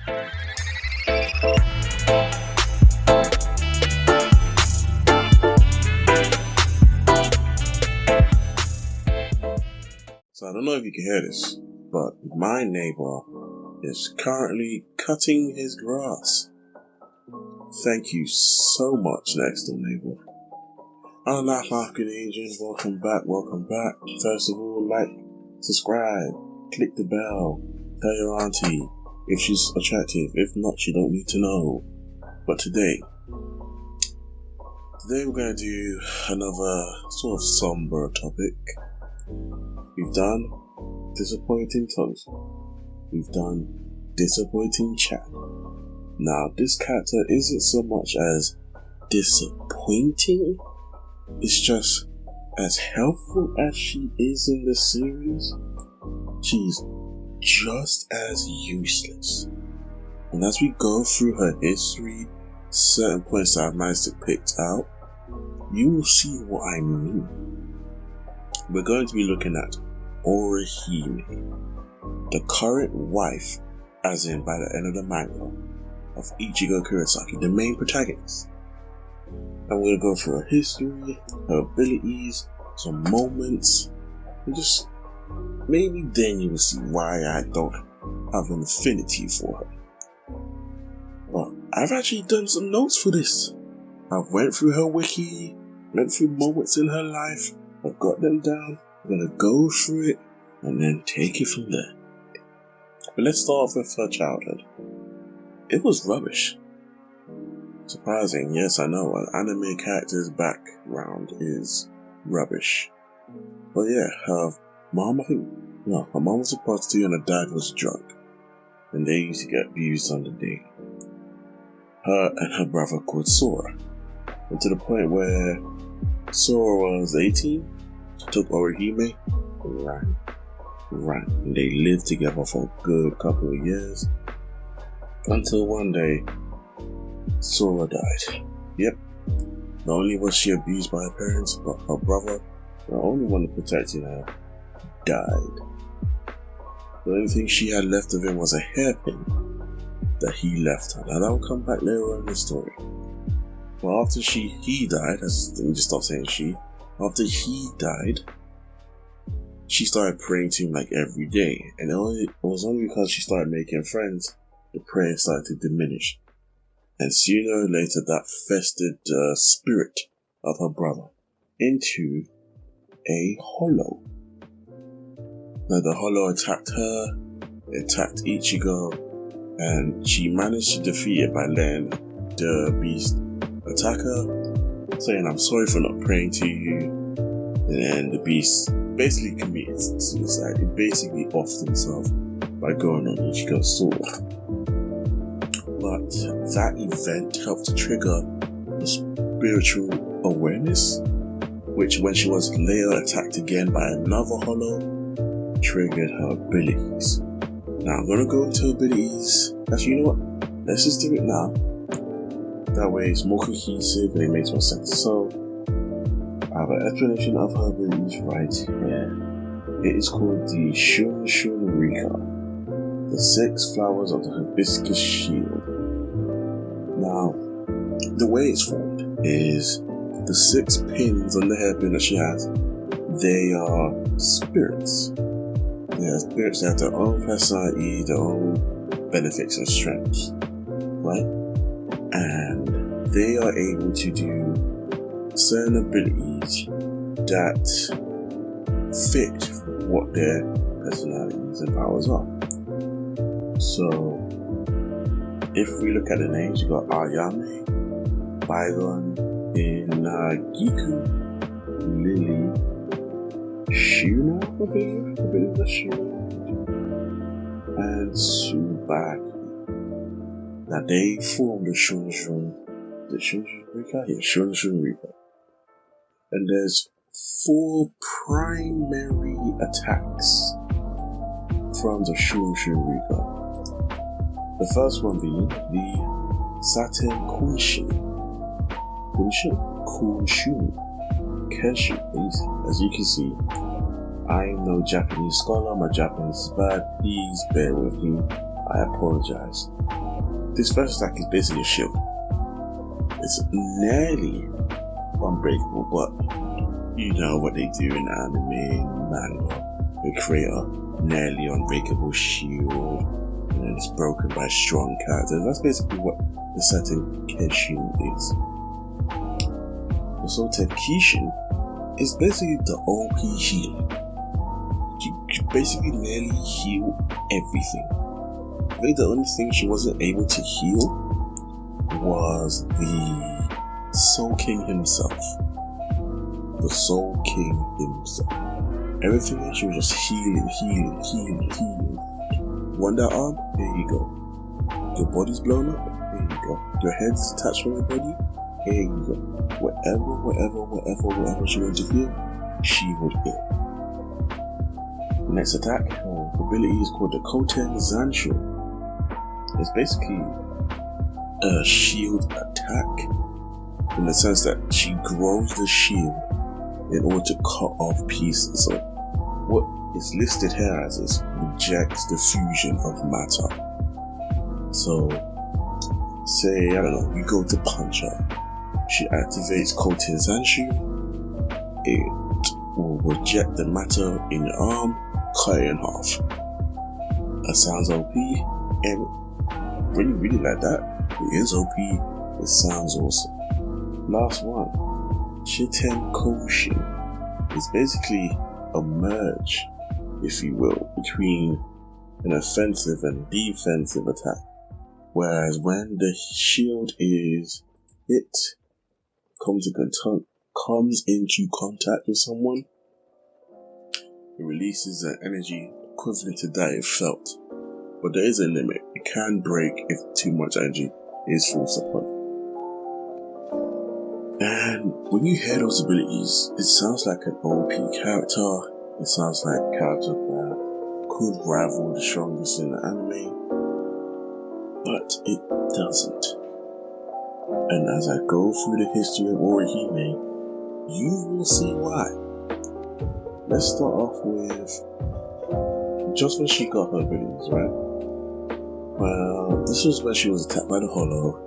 So I don't know if you can hear this, but my neighbor is currently cutting his grass. Thank you so much, next door neighbor. I'm not African Agent. Welcome back. First of all, like, subscribe, click the bell, tell your auntie if she's attractive. If not, you don't need to know. But today we're going to do another sort of somber topic. We've done disappointing Tousen. We've done disappointing Chad. Now, this character isn't so much as disappointing, it's just as helpful as she is in the series, she's just as useless. And as we go through her history, certain points that I've managed to pick out, you will see what I mean. We're going to be looking at Orihime, the current wife, as in by the end of the manga, of Ichigo Kurosaki, the main protagonist. And we're going to go through her history, her abilities, some moments, and just maybe then you will see why I don't have an affinity for her. But I've actually done some notes for this. I've went through her wiki, went through moments in her life, I've got them down, I'm going to go through it, and then take it from there. But let's start off with her childhood. It was rubbish. Surprising, yes, I know, an anime character's background is rubbish. But yeah, her mom was a prostitute and her dad was drunk. And they used to get abused on the day. Her and her brother called Sora. And to the point where Sora was 18, she took Orihime and ran. And they lived together for a good couple of years. Until one day, Sora died. Yep. Not only was she abused by her parents, but her brother, the only one protecting her, died. The only thing she had left of him was a hairpin that he left her. Now that will come back later on in the story. Well, after he died, let me just stop saying she. After he died, she started praying to him like every day. And it was only because she started making friends, the prayer started to diminish. And sooner or later, that festered the spirit of her brother into a hollow. Now, the hollow attacked her, it attacked Ichigo, and she managed to defeat it by letting the beast attack her, saying, "I'm sorry for not praying to you." And then the beast basically committed suicide. He basically offed himself by going on Ichigo's sword. But that event helped to trigger the spiritual awareness, which when she was later attacked again by another hollow, triggered her abilities. Now I'm gonna go into abilities. Actually, you know what? Let's just do it now. That way it's more cohesive and it makes more sense. So I have an explanation of her abilities right here. It is called the Shun Rika, the 6 flowers of the hibiscus shield. Now, the way it's formed is the 6 pins on the hairpin that she has, they are spirits. They are spirits that have their own personality, their own benefits and strengths, right? And they are able to do certain abilities that fit what their personalities and powers are. So, if we look at the names, you got Ayame, Bygone, Giku, Lily, Shuna, I believe that's Shuna, and Tsubaki. Now they form the Shun Rika? Yeah, Shun Rika. And there's 4 primary attacks from the Shun Rika. The first one being the Saten Kenshin, as you can see. I am no Japanese scholar, my Japanese is bad, please bear with me. I apologize. This first attack is basically a shield. It's nearly unbreakable, but you know what they do in anime, manga. They create a nearly unbreakable shield, and it's broken by strong characters. That's basically what the setting Keshin is. So Tekishin is basically the OP healer. You basically nearly heal everything. I think the only thing she wasn't able to heal was the Soul King himself. The Soul King himself. Everything else she was just healing. Wonder arm, here you go. Your body's blown up, here you go. Your head's detached from your body, here you go. Whatever she wanted to heal, she would heal. The next attack, ability is called the Koten Zanshu. It's basically a shield attack in the sense that she grows the shield in order to cut off pieces. So what is listed here as is rejects the fusion of matter. So say, I don't know, you go to punch her, she activates Koten Zanshu, it will reject the matter in your arm, cut it in half. That sounds OP, and really like that. It is OP, it sounds awesome. Last one, Shiten Koshin, is basically a merge, if you will, between an offensive and defensive attack. Whereas when the shield is hit, comes into contact with someone, it releases an energy equivalent to that it felt. But there is a limit. It can break if too much energy is forced upon it. And when you hear those abilities, it sounds like an OP character. It sounds like a character that could rival the strongest in the anime, but it doesn't. And as I go through the history of Orihime, you will see why. Let's start off with just when she got her abilities, right? Well, this was when she was attacked by the Hollow.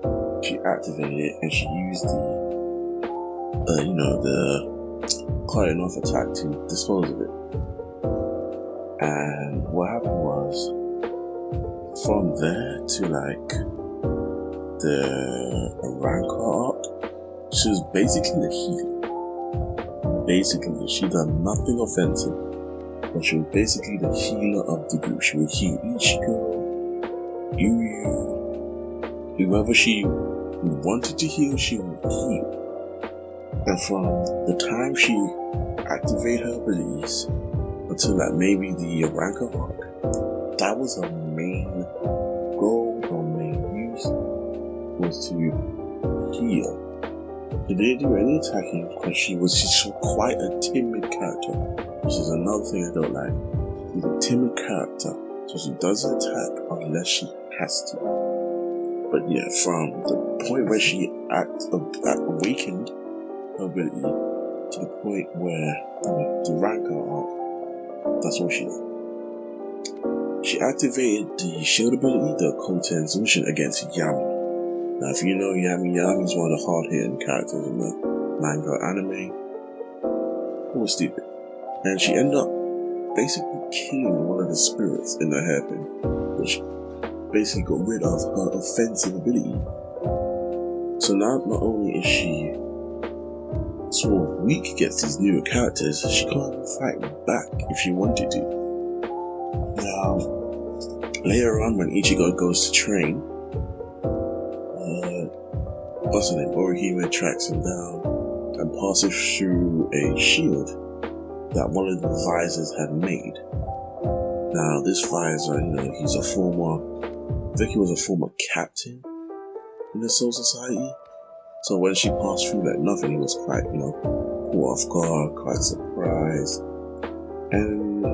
She activated it and she used the cutting off attack to dispose of it. And what happened was, from there to like the Aranka arc, she was basically a healer. Basically, she done nothing offensive, but she was basically the healer of the group. She would heal Ichigo, Yu, whoever she wanted to heal, she would heal. And from the time she activated her abilities until like maybe the Aranka arc, that was her main goal, her main use, was to heal. She didn't do any attacking because she's quite a timid character, which is another thing I don't like. She's a timid character, so she doesn't attack unless she has to. But yeah, from the point where she awakened her ability to the point where the Ranka arc, that's what she did. She activated the shield ability, the Koten Zanshu, against Yami. Now, if you know Yami's one of the hard-hitting characters in the manga anime. It was stupid. And she ended up basically killing one of the spirits in the hairpin, which basically got rid of her offensive ability. So now, not only is she sort of weak against these newer characters, she can't fight back if she wanted to. Now, later on when Ichigo goes to train, what's her name? Orihime tracks him down and passes through a shield that one of the visors had made. Now, this visor, he's I think he was a former captain in the Soul Society. So when she passed through like nothing, he was quite, caught off guard, quite surprised. And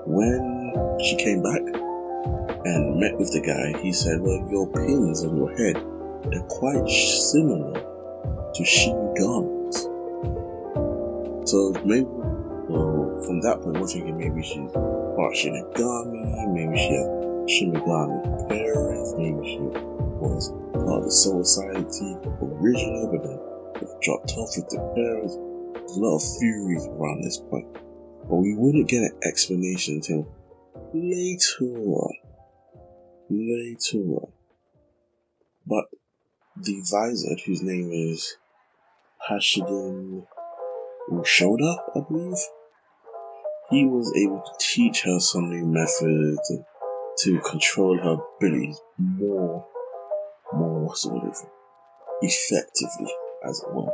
when she came back and met with the guy, he said, well, your pins on your head, they're quite similar to Shinigami's. So maybe, from that point, we're thinking maybe she's part Shinigami, maybe she has Shinigami parents, maybe she was part of the Soul Society originally, but then dropped off with the parents. There's a lot of theories around this point, but we wouldn't get an explanation until later on. But the Vizard, whose name is Hashiden Ushoda, I believe, he was able to teach her some new methods to control her abilities more sort of effectively, as it were.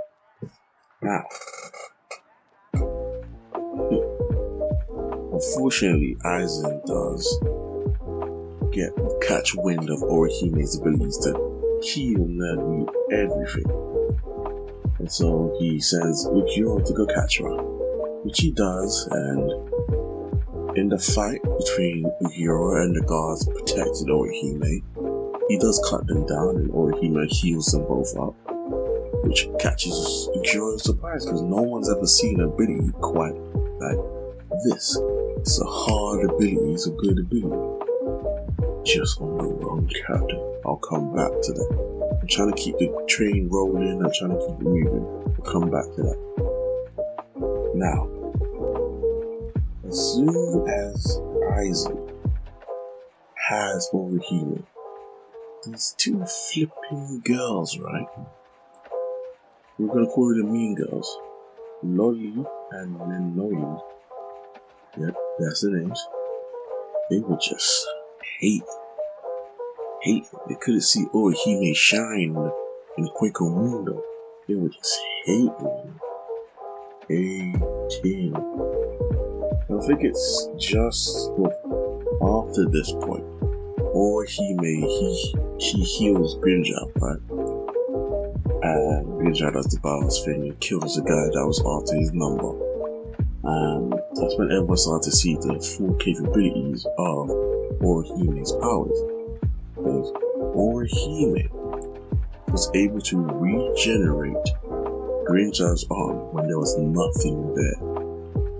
Now, unfortunately, Aizen does catch wind of Orihime's abilities to heal nearly everything. And so he sends Ukyo to go catch her, which he does, and in the fight between Ukyo and the guards protecting Orihime, he does cut them down and Orihime heals them both up, which catches Ukyo as surprise because no one's ever seen an ability quite like this. It's a hard ability, it's a good ability. Just on the wrong chapter. I'll come back to that. I'm trying to keep the train rolling, I'm trying to keep it moving. We'll come back to that. Now, as soon as Aizen has Orihime, these two flipping girls, right? We're gonna call them mean girls. Lolly and Nenoli. Yep, that's the names. They were just hate. They couldn't see Orihime shine in Quaker Mundo. They were just hating. I think it's just after this point, Orihime he heals Grinja, right? And Grinja does the balance thing and kills the guy that was after his number. And that's when everyone started to see the full capabilities of Orihime's powers. Because Orihime was able to regenerate Grinja's arm when there was nothing there.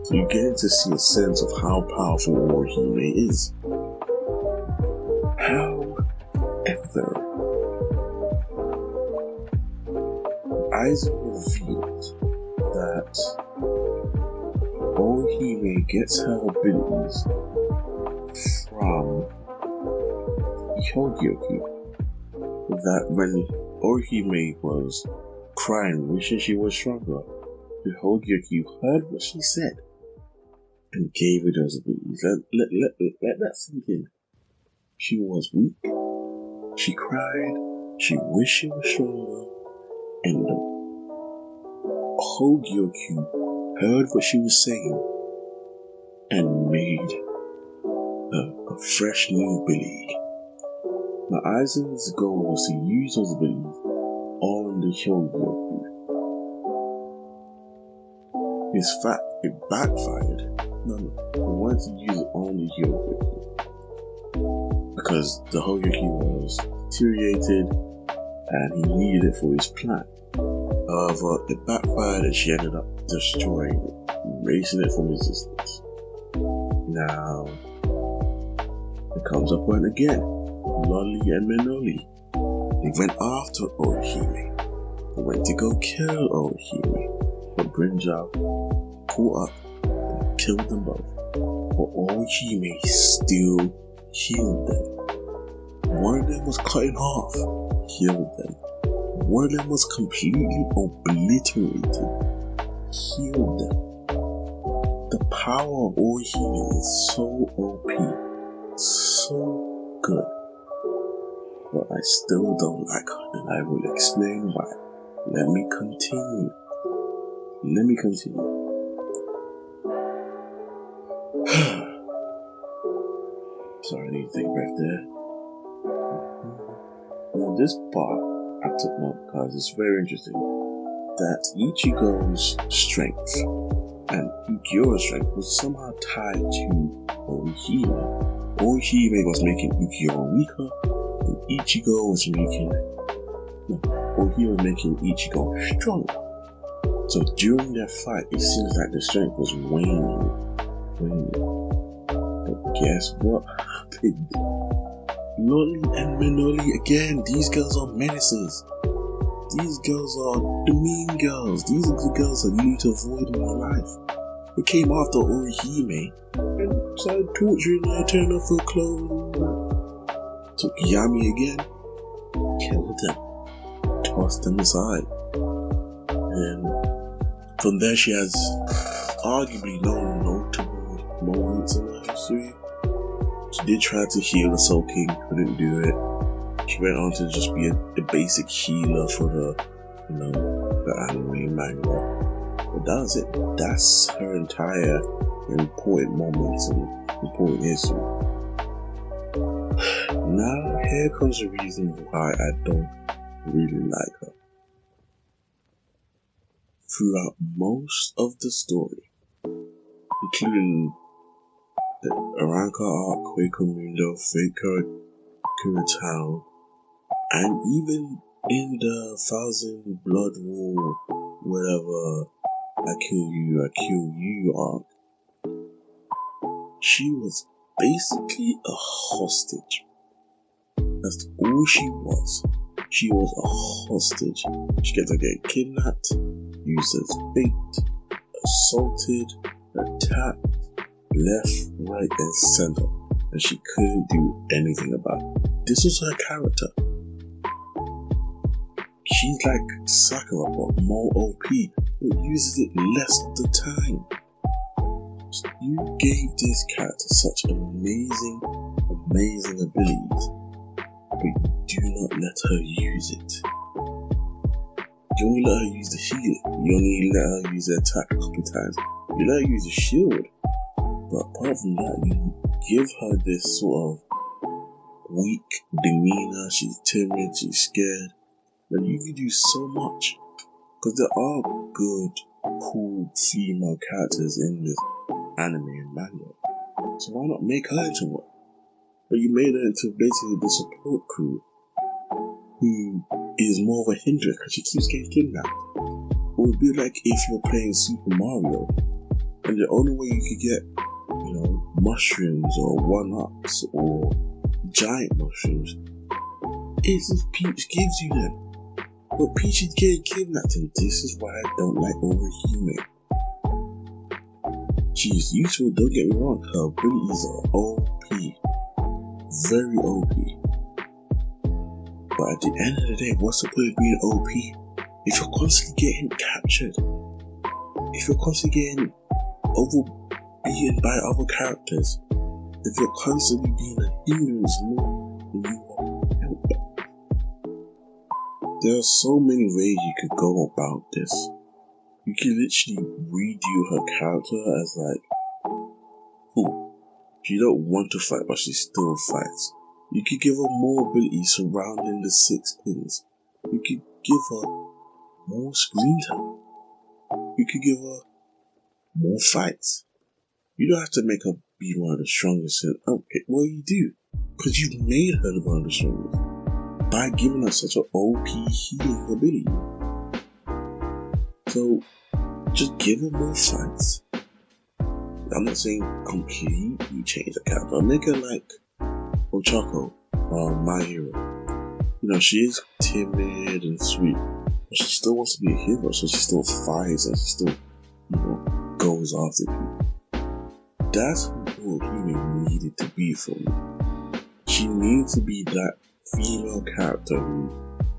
So you get to see a sense of how powerful Orihime is. However, Aizen revealed that Orihime gets her abilities from Hyogyoku. That when Orihime was crying, wishing she was stronger, Hyogyoku heard what she said and gave her those abilities. Let that sink in. She was weak, she cried, she wished she was stronger, and Hogyoku heard what she was saying and made a fresh new ability. Now Aizen's goal was to use those abilities on the Hogyoku. In fact, it backfired. No, he wanted to use it on the Hogyoku because the Hogyoku was deteriorated and he needed it for his plan. However, it backfired and she ended up destroying it, erasing it from existence. Now, it comes up one again. Lolly and Minoli. They went after Orihime. They went to go kill Orihime. But Grinja caught up and killed them both. But Orihime still healed them. One of them was cut in half, healed them. One of them was completely obliterated, healed them. The power of Orihime is so OP, so good. But I still don't like her, and I will explain why. Let me continue. Sorry, I need to take a breath there. Now this part, I took note because it's very interesting that Ichigo's strength and Ukyo's strength was somehow tied to Orihime. Orihime was making Ukyo weaker, and Ichigo was making Ichigo stronger. So during their fight, it seems like the strength was waning. But guess what happened? Lolly and Minoli again. These girls are menaces. These girls are the mean girls. These are the girls that you need to avoid in your life. It came after Orihime and started torturing her, turning off her clothes. Took Yami again, killed them, tossed them aside. And from there she has arguably no notable moments in her history. She did try to heal the Soul King, couldn't do it. She went on to just be a basic healer for the anime manga. But that was it. That's her entire important moments and important history. Now, here comes the reason why I don't really like her. Throughout most of the story, including the Aranka arc, Quaker Mundo, Faker, Kuratown, and even in the Thousand Blood War, whatever, I kill you arc, she was basically a hostage. That's all she was. She was a hostage. She kept on getting kidnapped, used as bait, assaulted, attacked, left, right, and center, and she couldn't do anything about it. This was her character. She's like Sakura, but more OP, but uses it less of the time. You gave this character such amazing abilities, but you do not let her use it. You only let her use the healing. You only let her use the attack a couple times. You let her use the shield. But apart from that, you give her this sort of weak demeanor. She's timid, she's scared. But you can do so much. Because there are good, cool female characters in this anime and manga. So why not make her into one? But you made her into basically the support crew, who is more of a hindrance because she keeps getting kidnapped. It would be like if you're playing Super Mario, and the only way you could get, mushrooms or one-ups or giant mushrooms is if Peach gives you them. But Peach is getting kidnapped, and this is why I don't like Orihime. She's useful, don't get me wrong, her abilities are OP. Very OP. But at the end of the day, what's the point of being OP if you're constantly getting captured? If you're constantly getting overbeaten by other characters? If you're constantly being a hindrance more than you want help? There are so many ways you could go about this. You can literally redo her character as she don't want to fight, but she still fights. You could give her more abilities surrounding the 6 pins. You could give her more screen time. You could give her more fights. You don't have to make her be one of the strongest. Well, you do, because you've made her one of the strongest by giving her such an OP healing ability. So just give her more fights. I'm not saying completely change the character. Make her like Ochako, My Hero. She is timid and sweet, but she still wants to be a hero, so she still fights and she still, goes after people. That's who Orihime needed to be for me. She needs to be that female character who,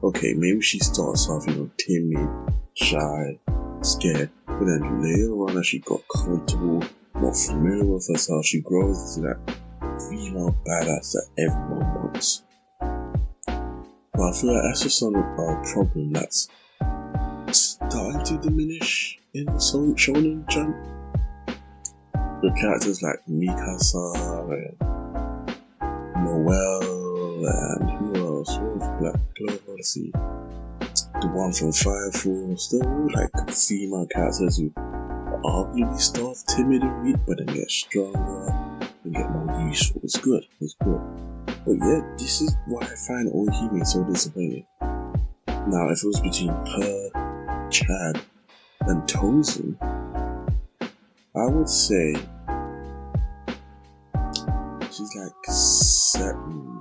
okay, maybe she starts off, timid, shy, scared, but then later on as she got comfortable, more familiar with herself, she grows into that female badass that everyone wants. But I feel like that's just a problem that's starting to diminish in the Shonen Jump. The characters like Mikasa and Noelle and who else? Black Clover, let's see. The one from Fire Force, they're all like female characters who arguably start off timid and weak, but then get stronger and get more useful. It's good. But yeah, this is why I find Orihime so disappointing. Now, if it was between her, Chad, and Tousen, I would say she's like 7.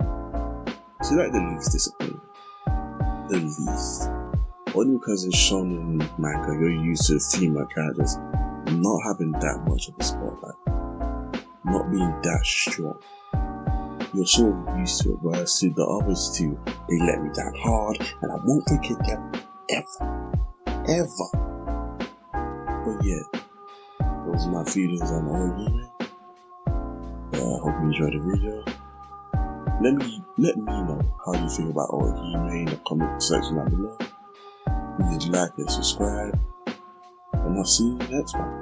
See, like the least disappointing. The least. Only because in shonen manga, you're used to female characters not having that much of a spotlight, not being that strong. You're sort of used to it, whereas to the others two, they let me down hard, and I won't forget them ever. But yeah, those are my feelings on Orihime. I hope you enjoyed the video. Let me know how you feel about Orihime in the comment section down below. Please like and subscribe, and I'll see you next one.